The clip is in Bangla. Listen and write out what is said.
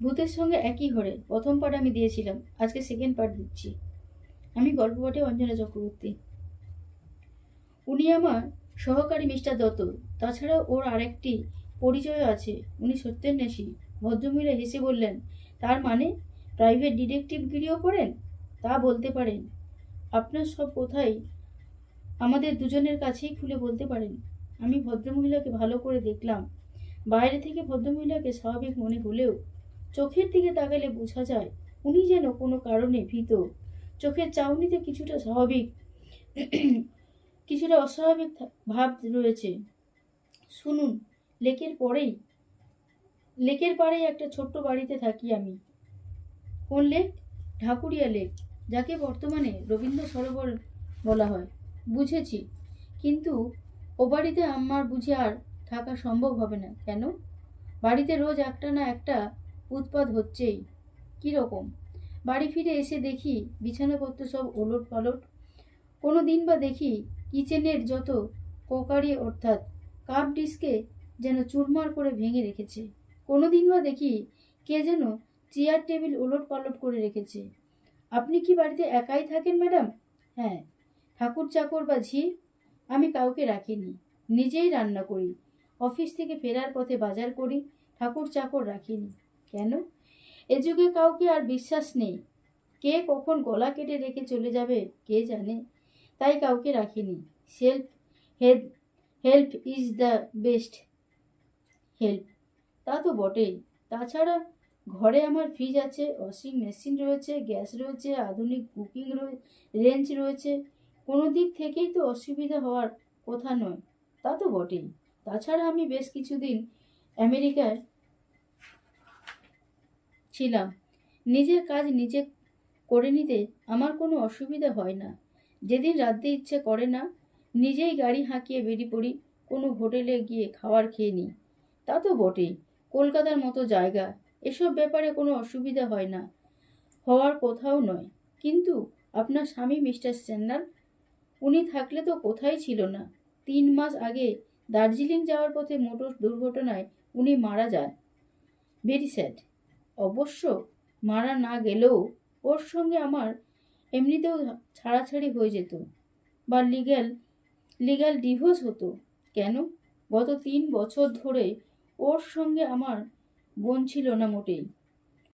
ভূতের সঙ্গে একই ঘরে প্রথম পার্ট আমি দিয়েছিলাম, আজকে সেকেন্ড পার্ট দিচ্ছি। আমি গল্প পাঠে অঞ্জনা চক্রবর্তী। উনি আমার সহকারী মিস্টার দত্ত। তাছাড়া ওর আরেকটি পরিচয় আছে, উনি সত্যেন্যাসী। ভদ্রমহিলা হেসে বললেন, তার মানে প্রাইভেট ডিটেকটিভগিরিও করেন? তা বলতে পারেন। আপনার সব কথাই আমাদের দুজনের কাছেই খুলে বলতে পারেন। আমি ভদ্রমহিলাকে ভালো করে দেখলাম। বাইরে থেকে ভদ্রমহিলাকে স্বাভাবিক মনে হলেও চোখের দিকে তাকালে বোঝা যায় উনি যেন কোনো কারণে ভীত। চোখের চাউনিতে কিছুটা স্বাভাবিক, কিছুটা অস্বাভাবিক ভাব রয়েছে। শুনুন, লেকের পরেই লেকের পাড়েই একটা ছোট্ট বাড়িতে থাকি আমি। কোন লেক? ঢাকুরিয়া লেক, যাকে বর্তমানে রবীন্দ্র সরোবর বলা হয়। বুঝেছি, কিন্তু ও বাড়িতে আমার বুঝি আর থাকা সম্ভব হবে না। কেন? বাড়িতে রোজ একটা না একটা উৎপাত হচ্ছেই। কীরকম? বাড়ি ফিরে এসে দেখি বিছানাপত্র সব ওলট পালট। কোনো দিন বা দেখি কিচেনের যত কোকারি অর্থাৎ কাপ ডিস্কে যেন চুরমার করে ভেঙে রেখেছে। কোনো দিন বা দেখি কে যেন চেয়ার টেবিল ওলট পালট করে রেখেছে। আপনি কি বাড়িতে একাই থাকেন ম্যাডাম? হ্যাঁ। ঠাকুর চাকর বা ঝি আমি কাউকে রাখিনি, নিজেই রান্না করি। অফিস থেকে ফেরার পথে বাজার করি, ঠাকুর চাকর রাখিনি। কেন? এ যুগে কাউকে আর বিশ্বাস নেই। কে কখন গলা কেটে রেখে চলে যাবে কে জানে, তাই কাউকে রাখিনি। Self help help is the best help. তা তো বটেই। তাছাড়া ঘরে আমার ফ্রিজ আছে, ওয়াশিং মেশিন রয়েছে, গ্যাস রয়েছে, আধুনিক কুকিং রেঞ্জ রয়েছে। কোনো দিক থেকেই তো অসুবিধা হওয়ার কথা নয়। তা তো বটেই। তাছাড়া আমি বেশ কিছুদিন আমেরিকায় ছিলাম। নিজের কাজ নিজে করে নিতে আমার কোনো অসুবিধা হয় না। যেদিন রাঁধতে ইচ্ছে করে না, নিজেই গাড়ি হাঁকিয়ে বেরিয়ে পড়ি, কোনো হোটেলে গিয়ে খাবার খেয়ে নিই। তা তো বটেই। কলকাতার মতো জায়গা, এসব ব্যাপারে কোনো অসুবিধা হয় না, হওয়ার কোথাও নয়। কিন্তু আপনার স্বামী মিস্টার স্যান্নাল, উনি থাকলে তো কোথায় ছিল না। 3 মাস আগে দার্জিলিং যাওয়ার পথে মোটর দুর্ঘটনায় উনি মারা যান। Very sad. অবশ্য মারা না গেলেও ওর সঙ্গে আমার এমনিতেও ছাড়াছাড়ি হয়ে যেত, বা লিগ্যাল লিগ্যাল ডিভোর্স হতো। কেন? গত 3 বছর ধরে ওর সঙ্গে আমার বোন ছিল না মোটেই।